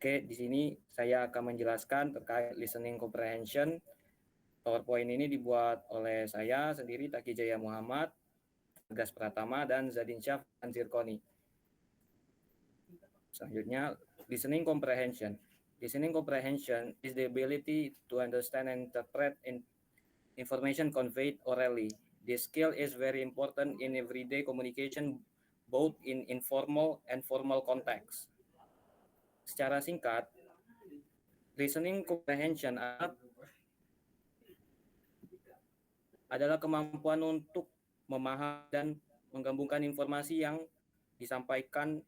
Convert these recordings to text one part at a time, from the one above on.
Oke, di sini saya akan menjelaskan terkait listening comprehension. PowerPoint ini dibuat oleh saya sendiri, Taki Jaya Muhammad, Gas Pratama, dan Zadinsyah Anzirkoni. Selanjutnya, listening comprehension. Listening comprehension is the ability to understand and interpret information conveyed orally. This skill is very important in everyday communication, both in informal and formal context. Secara singkat, listening comprehension adalah kemampuan untuk memahami dan menggabungkan informasi yang disampaikan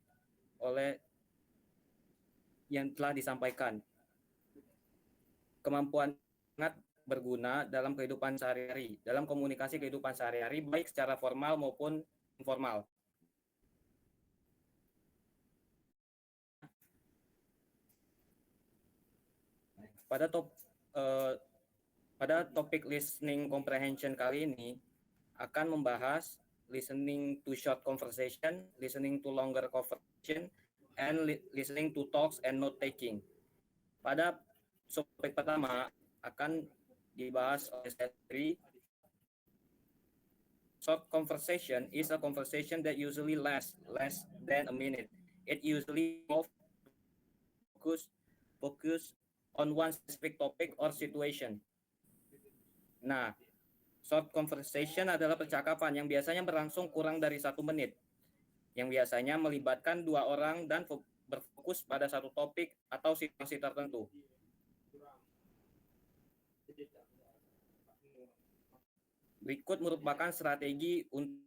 oleh yang telah disampaikan. Kemampuan sangat berguna dalam kehidupan sehari-hari, dalam komunikasi kehidupan sehari-hari, baik secara formal maupun informal. Pada topik listening comprehension kali ini akan membahas listening to short conversation, listening to longer conversation, and listening to talks and note taking. Pada topik pertama akan dibahas oleh saya sendiri. Short conversation is a conversation that usually lasts less than a minute. It usually involves focus on one specific topic or situation. Nah, short conversation adalah percakapan yang biasanya berlangsung kurang dari 1 menit, yang biasanya melibatkan 2 orang dan berfokus pada satu topik atau situasi tertentu. Berikut merupakan strategi untuk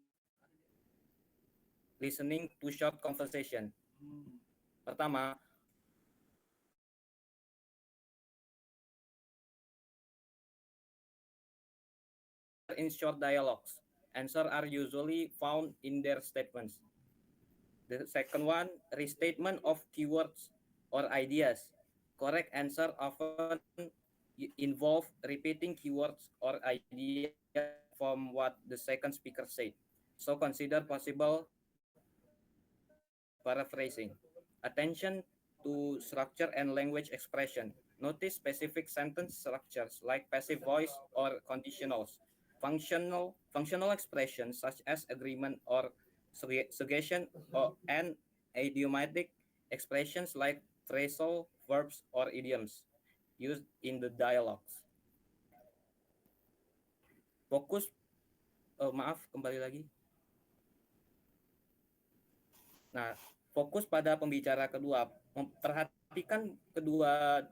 listening to short conversation. Pertama, in short dialogues, answers are usually found in their statements. The second one, restatement of keywords or ideas. Correct answer often involve repeating keywords or ideas from what the second speaker said. So consider possible paraphrasing. Attention to structure and language expression. Notice specific sentence structures like passive voice or conditionals. Functional expressions such as agreement or suggestion and idiomatic expressions like phrasal verbs or idioms used in the dialogues. Fokus, kembali lagi. Nah, fokus pada pembicara kedua. Perhatikan kedua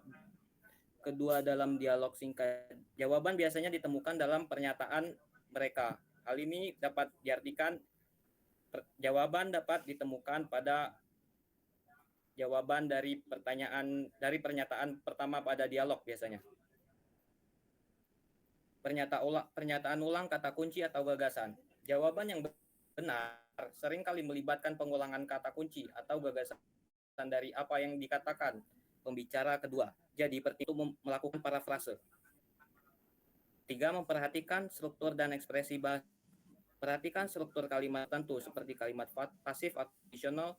dalam dialog singkat. Jawaban biasanya ditemukan dalam pernyataan mereka. Hal ini dapat diartikan jawaban dapat ditemukan pada jawaban dari pernyataan pertama pada dialog biasanya. Pernyataan ulang kata kunci atau gagasan. Jawaban yang benar seringkali melibatkan pengulangan kata kunci atau gagasan dari apa yang dikatakan pembicara kedua. Jadi itu melakukan parafrase. 3. Memperhatikan struktur dan ekspresi bahasa. Perhatikan struktur kalimat tertentu seperti kalimat pasif atau kondisional,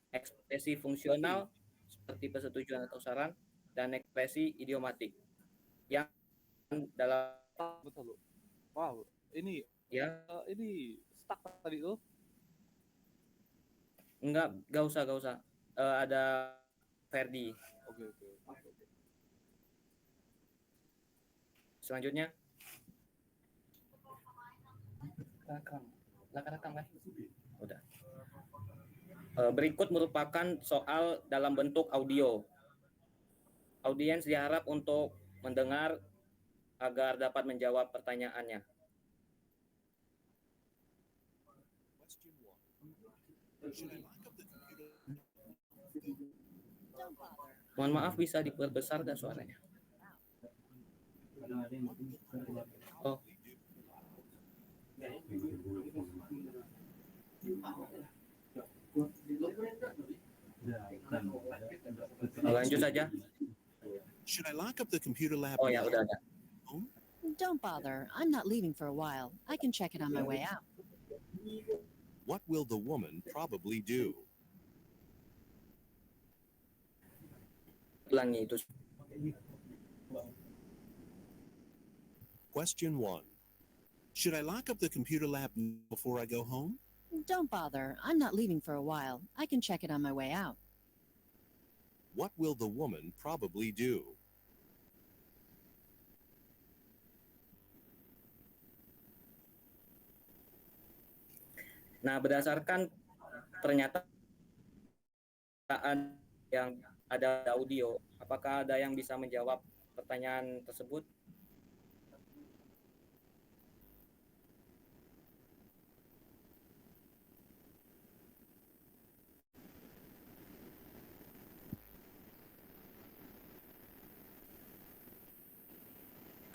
ekspresi fungsional seperti persetujuan atau saran, dan ekspresi idiomatik. Yang dalam betul. Wow, ini ya ini stuck tadi tuh. Enggak usah. Ada Ferdi. Oke. Selanjutnya. Rekam kan? Udah. Berikut merupakan soal dalam bentuk audio. Audiens diharap untuk mendengar agar dapat menjawab pertanyaannya. Mohon maaf, bisa diperbesar gak suaranya? Oh. Lanjut saja. Should I lock up the computer lab? Oh ya, udah ada. Don't bother. I'm not leaving for a while. I can check it on my way out. What will the woman probably do? Ulangi itu. Question 1. Should I lock up the computer lab before I go home? Don't bother. I'm not leaving for a while. I can check it on my way out. What will the woman probably do? Nah, berdasarkan pernyataan yang ada audio, apakah ada yang bisa menjawab pertanyaan tersebut?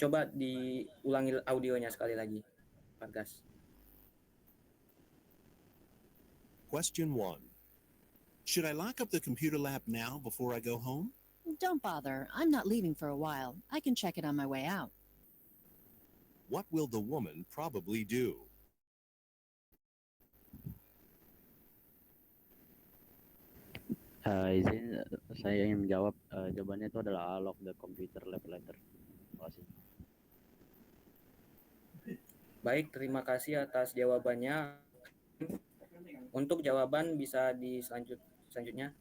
Coba diulangi audionya sekali lagi, Vargas. Question 1. Should I lock up the computer lab now before I go home? Don't bother. I'm not leaving for a while. I can check it on my way out. What will the woman probably do? Izin saya ingin menjawab. Jawabannya itu adalah lock the computer lab later. Terima kasih. Baik, terima kasih atas jawabannya. Untuk jawaban bisa selanjutnya.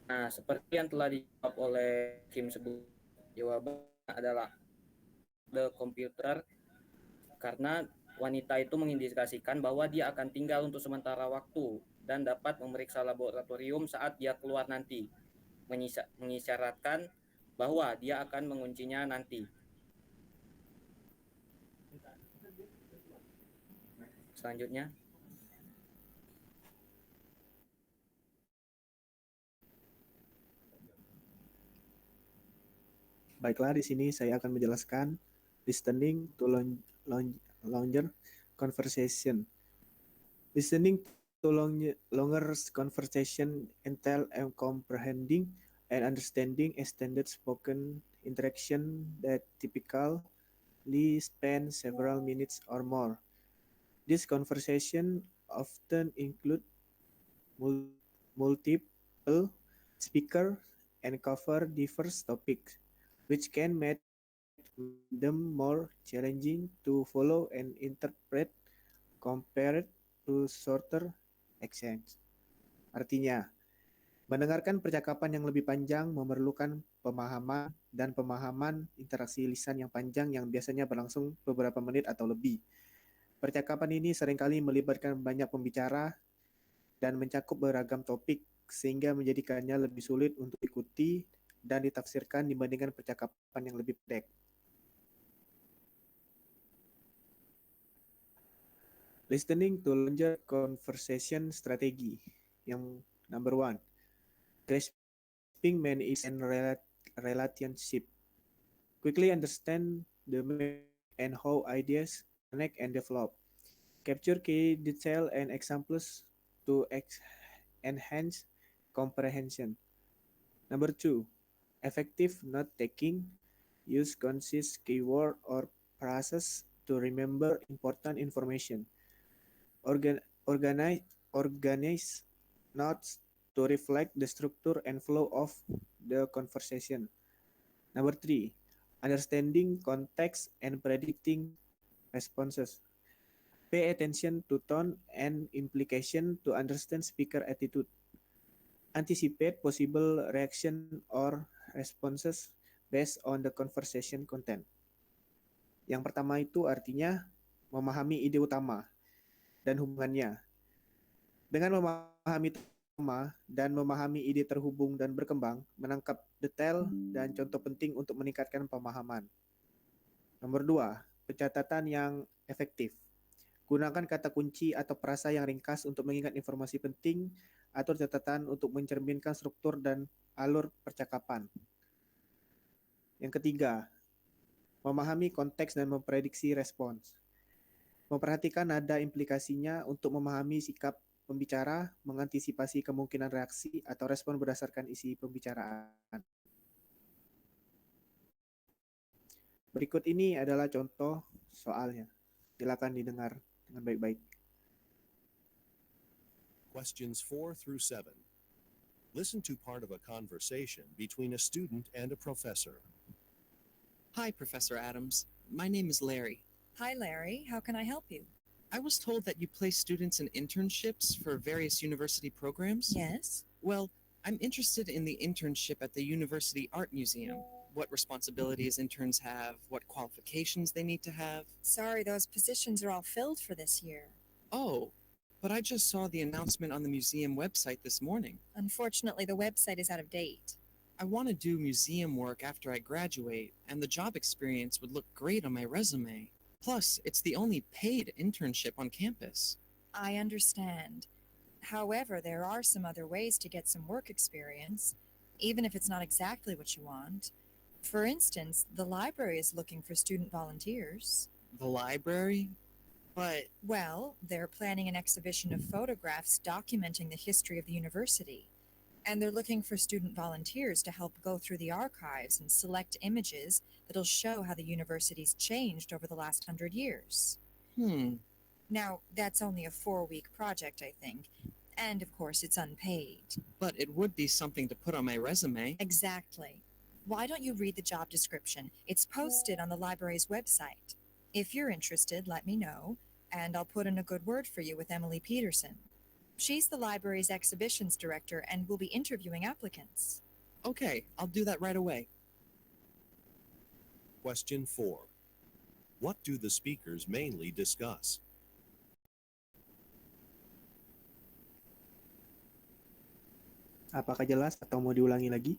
Nah, seperti yang telah dijawab oleh Kim sebelumnya, jawabannya adalah the computer, karena wanita itu mengindikasikan bahwa dia akan tinggal untuk sementara waktu dan dapat memeriksa laboratorium saat dia keluar nanti, mengisyaratkan bahwa dia akan menguncinya nanti. Selanjutnya. Baiklah, di sini saya akan menjelaskan listening to longer conversation. Listening to longer conversation entails comprehending and understanding extended spoken interaction that typically span several minutes or more. This conversation often include multiple speakers and cover diverse topics, which can make them more challenging to follow and interpret compared to shorter exchange. Artinya, mendengarkan percakapan yang lebih panjang memerlukan pemahaman dan pemahaman interaksi lisan yang panjang yang biasanya berlangsung beberapa menit atau lebih. Percakapan ini seringkali melibatkan banyak pembicara dan mencakup beragam topik sehingga menjadikannya lebih sulit untuk diikuti dan ditafsirkan dibandingkan percakapan yang lebih pendek. Listening to longer conversation strategy. Yang number 1, grasping meaning and relationship. Quickly understand the meaning and how ideas connect and develop. Capture key detail and examples to enhance comprehension. Number 2, effective note-taking. Use concise keyword or phrases to remember important information. Organize notes to reflect the structure and flow of the conversation. Number 3, understanding context and predicting responses. Pay attention to tone and implication to understand speaker attitude. Anticipate possible reaction or responses based on the conversation content. Yang pertama itu artinya memahami ide utama dan hubungannya. Dengan memahami tema dan memahami ide terhubung dan berkembang, menangkap detail dan contoh penting untuk meningkatkan pemahaman. Nomor 2, pencatatan yang efektif. Gunakan kata kunci atau frasa yang ringkas untuk mengingat informasi penting atau catatan untuk mencerminkan struktur dan alur percakapan. Yang ketiga, memahami konteks dan memprediksi respons. Memperhatikan nada implikasinya untuk memahami sikap pembicara, mengantisipasi kemungkinan reaksi atau respon berdasarkan isi pembicaraan. Berikut ini adalah contoh soalnya. Silakan didengar dengan baik-baik. Questions 4 through 7. Listen to part of a conversation between a student and a professor. Hi, Professor Adams. My name is Larry. Hi, Larry. How can I help you? I was told that you place students in internships for various university programs. Yes. Well, I'm interested in the internship at the University Art Museum. What responsibilities interns have, what qualifications they need to have. Sorry, those positions are all filled for this year. Oh, but I just saw the announcement on the museum website this morning. Unfortunately, the website is out of date. I want to do museum work after I graduate, and the job experience would look great on my resume. Plus, it's the only paid internship on campus. I understand. However, there are some other ways to get some work experience, even if it's not exactly what you want. For instance, the library is looking for student volunteers. The library? But Well, they're planning an exhibition of photographs documenting the history of the university. And they're looking for student volunteers to help go through the archives and select images that'll show how the university's changed over the last 100 years. Now, that's only a 4-week project, I think. And of course, it's unpaid. but it would be something to put on my resume. Exactly. Why don't you read the job description? It's posted on the library's website. If you're interested, let me know, and I'll put in a good word for you with Emily Peterson. She's the library's exhibitions director and will be interviewing applicants. Okay, I'll do that right away. Question 4. What do the speakers mainly discuss? Apakah jelas atau mau diulangi lagi?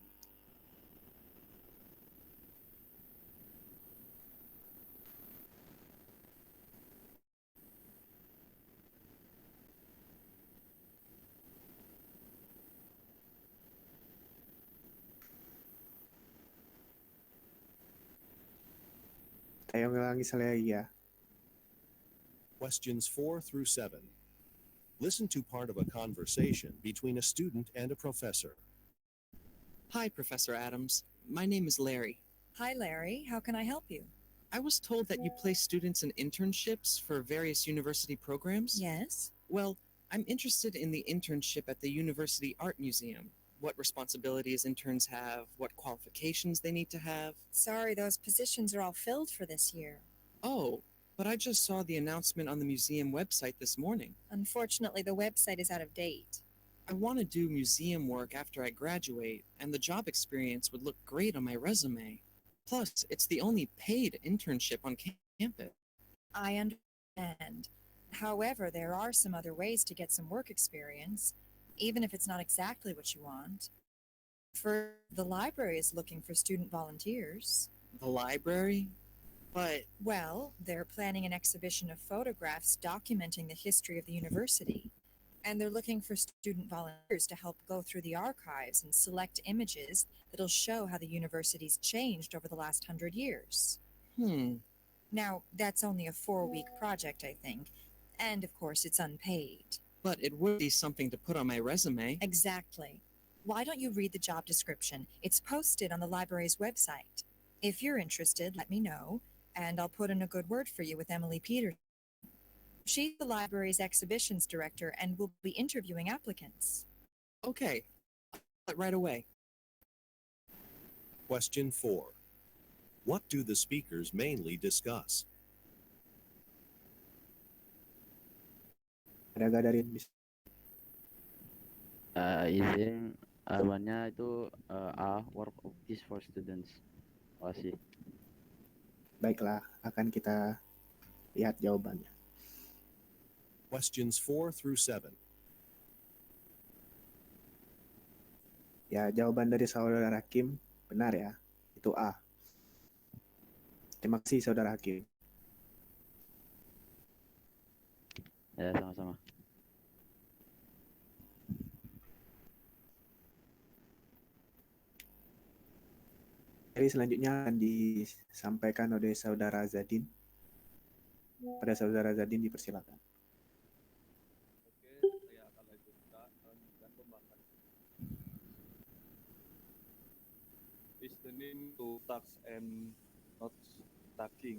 Saya ulangi sekali lagi ya. Questions 4 through 7. Listen to part of a conversation between a student and a professor. Hi, Professor Adams. My name is Larry. Hi, Larry. How can I help you? I was told that you place students in internships for various university programs. Yes. Well, I'm interested in the internship at the University Art Museum. What responsibilities interns have, what qualifications they need to have. Sorry, those positions are all filled for this year. Oh, but I just saw the announcement on the museum website this morning. Unfortunately, the website is out of date. I want to do museum work after I graduate, and the job experience would look great on my resume. Plus, it's the only paid internship on campus. I understand. However, there are some other ways to get some work experience, even if it's not exactly what you want. For the library is looking for student volunteers. The library? But Well, they're planning an exhibition of photographs documenting the history of the university. And they're looking for student volunteers to help go through the archives and select images that'll show how the university's changed over the last 100 years. Now, that's only a 4-week project, I think. And of course, it's unpaid. but it would be something to put on my resume. Exactly. Why don't you read the job description? It's posted on the library's website. If you're interested, let me know, and I'll put in a good word for you with Emily Peterson. She's the library's exhibitions director and will be interviewing applicants. Okay, I'll do it right away. Question 4. What do the speakers mainly discuss? Ada gak dari bis? Izin jawabannya itu A, work of this for students. Makasih. Baiklah, akan kita lihat jawabannya. Questions 4 through 7. Ya, jawaban dari saudara Hakim benar ya. Itu A. Terima kasih saudara Hakim. Ya, sama-sama. Jadi selanjutnya akan disampaikan oleh saudara Zadin. Pada saudara Zadin dipersilakan. Oke, saya akan lanjutkan pembahasan. Listening to tasks and notes stacking.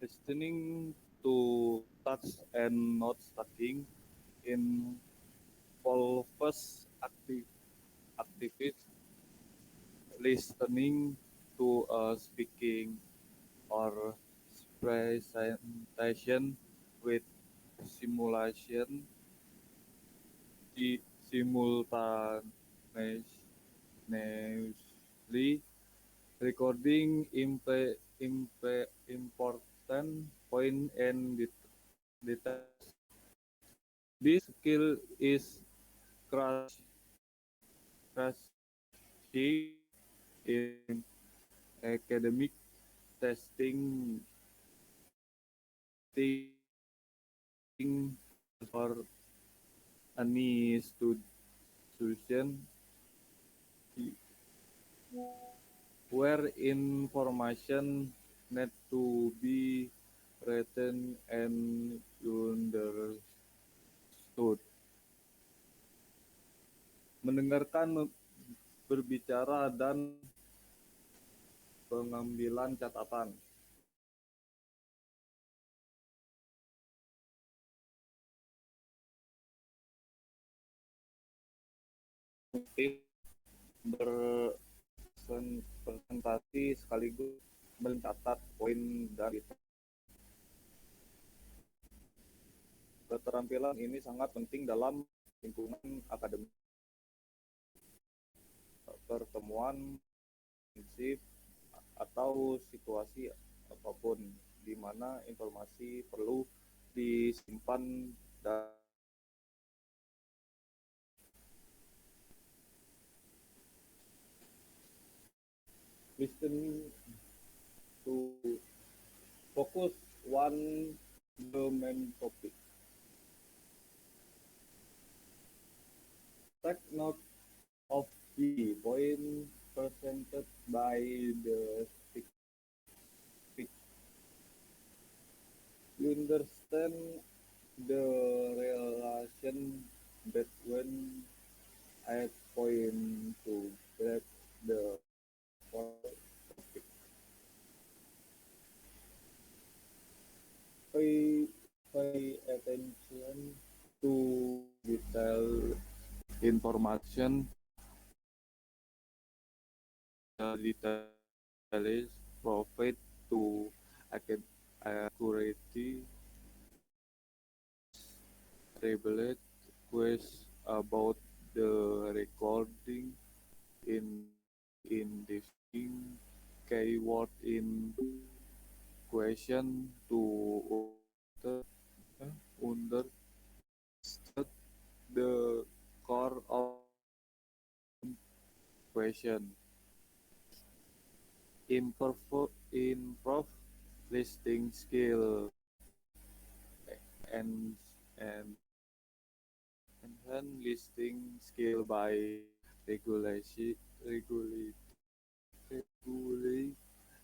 Listening to touch and not stacking involves activist listening to a speaking or presentation with simulation simultaneously recording important point and details. This skill is crucial in academic testing for any student where information need to be written and understood. Mendengarkan, berbicara, dan pengambilan catatan. Tim berpresentasi sekaligus mencatat poin dan keterampilan ini sangat penting dalam lingkungan akademik. Pertemuan prinsip atau situasi apapun di mana informasi perlu disimpan dan listen to focus one the main topic. Take note of the point presented by the speaker. You understand the relation between a point to grab the topic. Pay attention to detail information. The details provide to accurately revealed questions about the recording in defining keyword in question to understand the core of question. Improve listening skill and enhance listening skill by regularly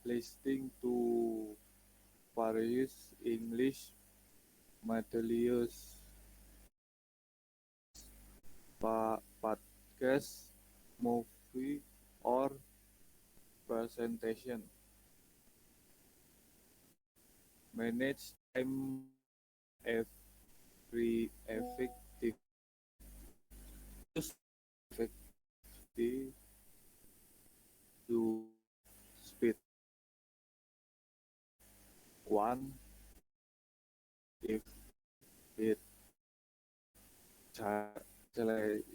listening to various English materials, podcast, movie, or presentation. Manage time effective. Use effective to speed. One, if it select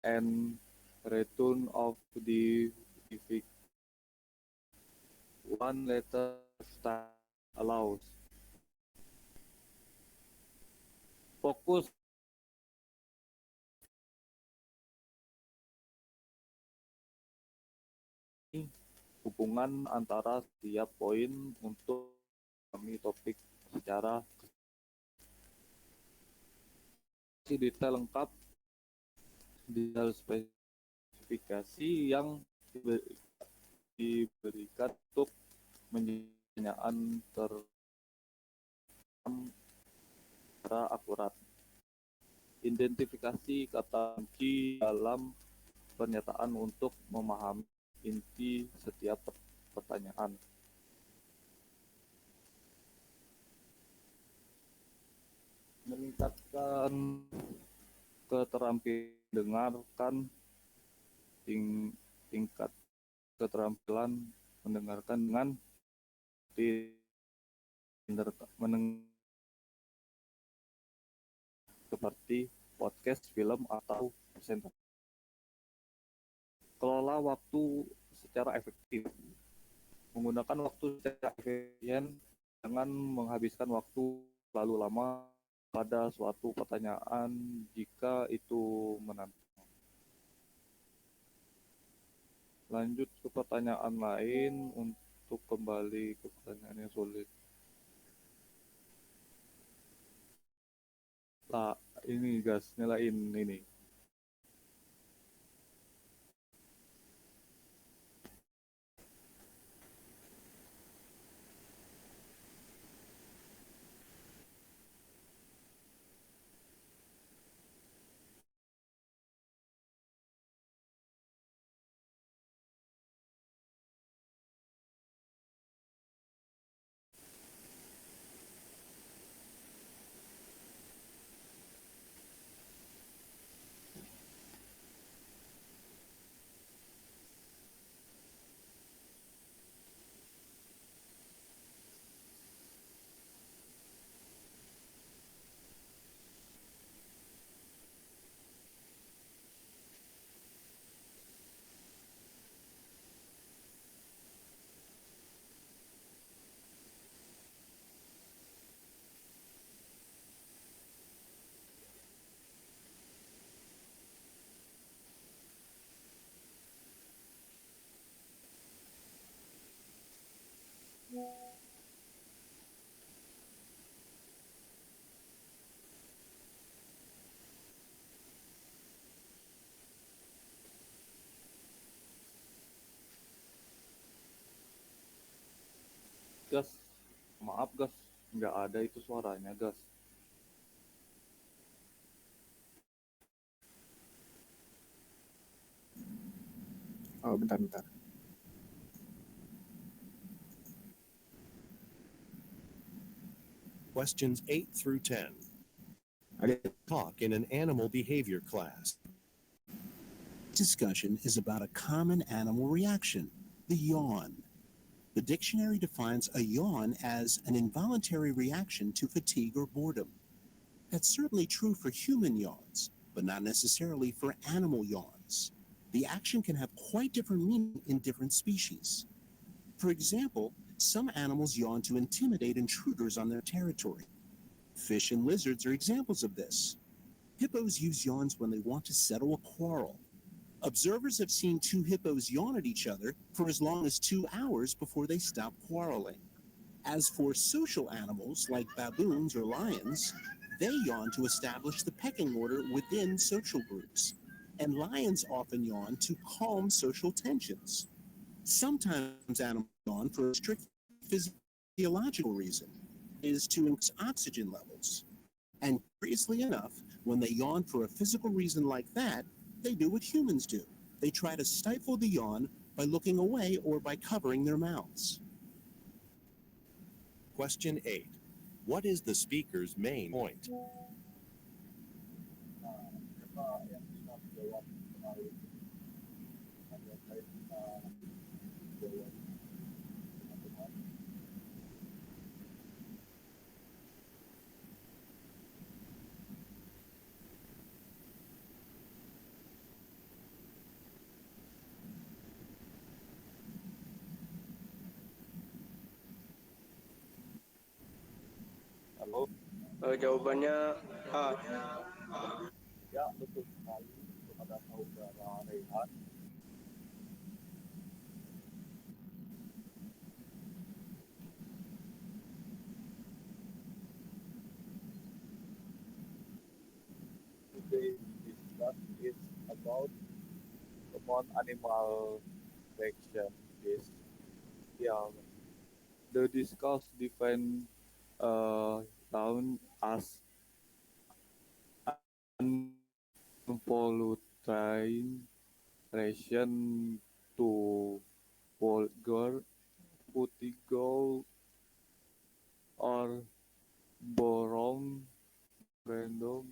and return of the defect. One letter style allows. Fokus hubungan antara setiap poin untuk kami topik secara detail lengkap detail spesifikasi yang diberikan untuk pertanyaan secara akurat. Identifikasi kata kunci dalam pernyataan untuk memahami inti setiap pertanyaan. Meningkatkan keterampilan mendengarkan, tingkat keterampilan mendengarkan dengan seperti podcast, film, atau presentasi. Kelola waktu secara efektif. Menggunakan waktu secara efisien dengan menghabiskan waktu terlalu lama pada suatu pertanyaan jika itu menantang. Lanjut ke pertanyaan lain untuk kembali ke pertanyaan yang sulit. Lah, ini guys, nyalain ini. Gas, maaf gas, nggak ada itu suaranya gas. Oh, bentar. Questions 8 through 10. Ada. Talk in an animal behavior class. Discussion is about a common animal reaction, the yawn. The dictionary defines a yawn as an involuntary reaction to fatigue or boredom. That's certainly true for human yawns, but not necessarily for animal yawns. The action can have quite different meaning in different species. For example, some animals yawn to intimidate intruders on their territory. Fish and lizards are examples of this. Hippos use yawns when they want to settle a quarrel. Observers have seen two hippos yawn at each other for as long as 2 hours before they stop quarreling. As for social animals like baboons or lions, they yawn to establish the pecking order within social groups. And lions often yawn to calm social tensions. Sometimes animals yawn for a strict physiological reason, is to increase oxygen levels. And curiously enough, when they yawn for a physical reason like that, they do what humans do. They try to stifle the yawn by looking away or by covering their mouths. Question 8. What is the speaker's main point? Halo? Jawabannya A. Ya, betul sekali kepada saudara Rehan. Today's discussion is about common animal reaction is the discuss define down as Involuntary ration to vulgar, vertigo, or boron random.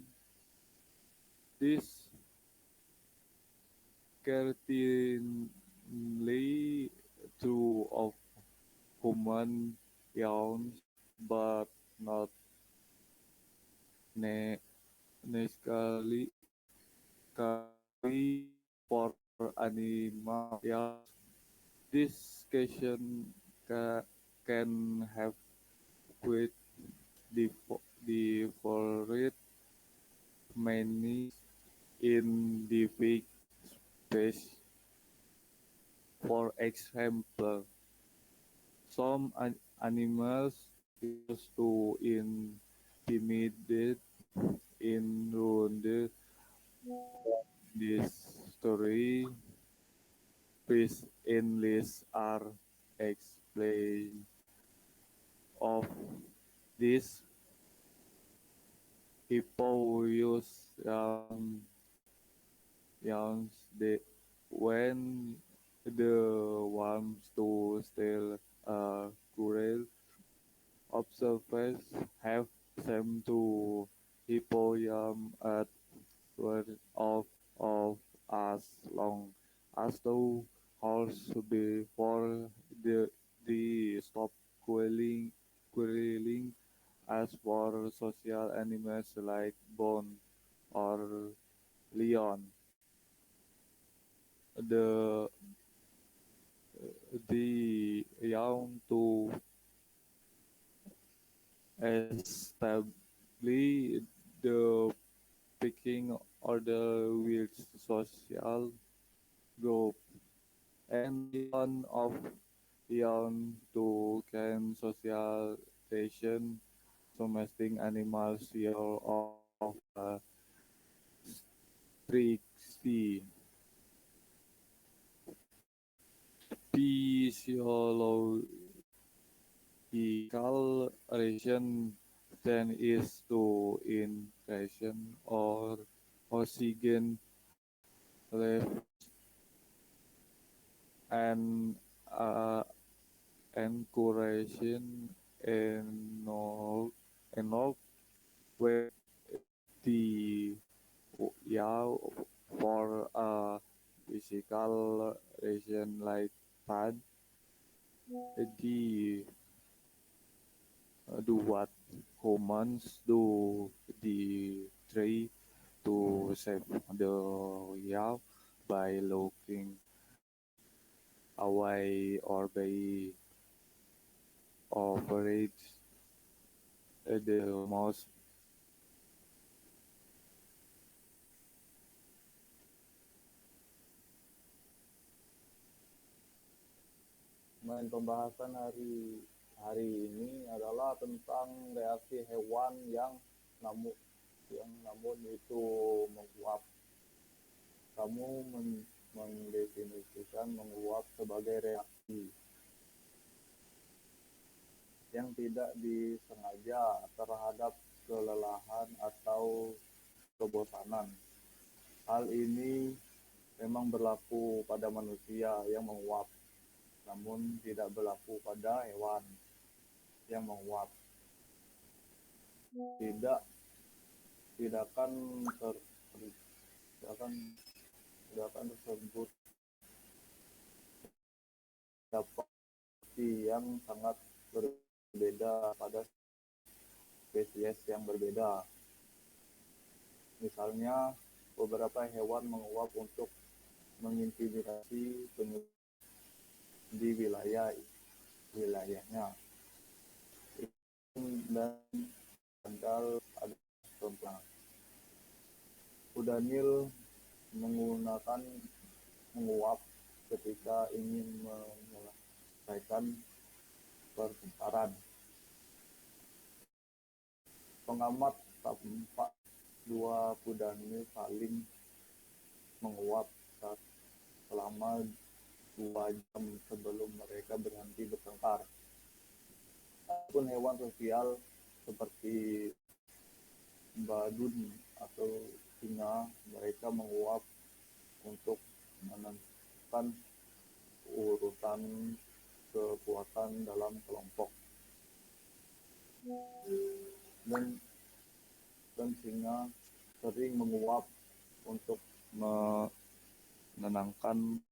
This certainly true of human yawns, but not ne- necessarily for animal yawns. This can have with different meanings in different space. For example, some animals used to intimidate in rounded this story. Fish in list are explained of this hippo use yawns when the wants to steal a squirrel. Observers have seemed to hippopotam at word of as long as the horse before the stop quarreling as for social animals like bone or lion. The young to establish the picking order with social group and one of young to can socialization domestic animals here of trixie physiological relation then is to interaction or oxygen level and encouraging enough with the yeah for a physical region like that the do what humans do the tree to save the yeah by looking away or by operate the most main pembahasan hari ini adalah tentang reaksi hewan yang namun itu menguap. Kamu mendefinisikan menguap sebagai reaksi yang tidak disengaja terhadap kelelahan atau kebosanan. Hal ini memang berlaku pada manusia yang menguap, namun tidak berlaku pada hewan yang menguap. Tindakan tersebut dapat yang sangat berbeda pada spesies yang berbeda. Misalnya, beberapa hewan menguap untuk mengintimidasi penyuh di wilayahnya. Dan ada contohnya. Kuda Nil menguap ketika ingin menyelesaikan pertukaran. Pengamat tampak dua kuda Nil saling menguap selama 2 jam sebelum mereka berhenti bertengkar. Adapun hewan sosial seperti badut atau sehingga mereka menguap untuk menentukan urutan kekuatan dalam kelompok dan sehingga sering menguap untuk menenangkan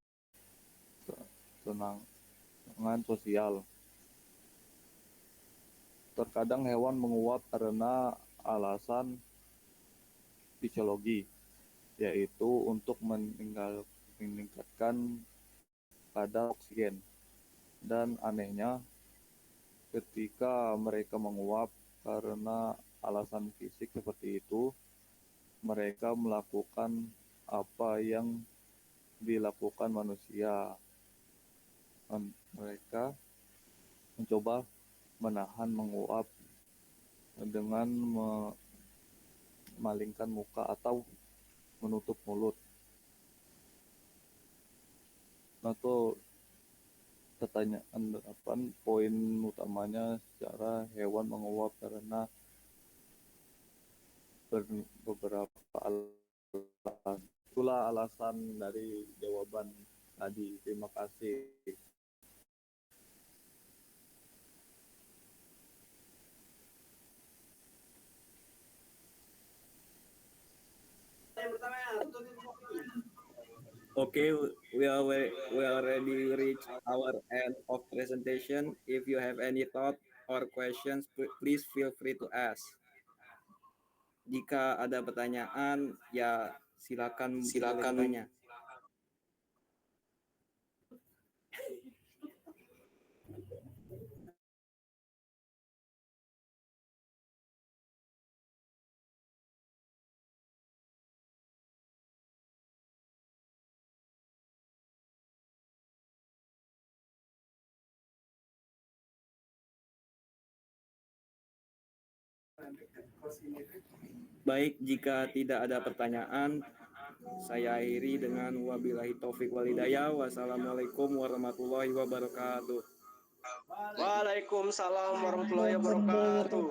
kesenangan sosial. Terkadang hewan menguap karena alasan fisiologi, yaitu untuk meningkatkan kadar oksigen. Dan anehnya, ketika mereka menguap karena alasan fisik seperti itu, mereka melakukan apa yang dilakukan manusia. Mereka mencoba menahan menguap dengan memalingkan muka atau menutup mulut. Nah, itu pertanyaan poin utamanya secara hewan menguap karena beberapa alasan. Itulah alasan dari jawaban tadi. Terima kasih. Okay, we already reached our end of presentation. If you have any thought or questions, please feel free to ask. Jika ada pertanyaan, ya silakan bertanya. Baik, jika tidak ada pertanyaan, saya akhiri dengan wabillahi taufik walhidayah. Wassalamualaikum warahmatullahi wabarakatuh. Waalaikumsalam warahmatullahi wabarakatuh.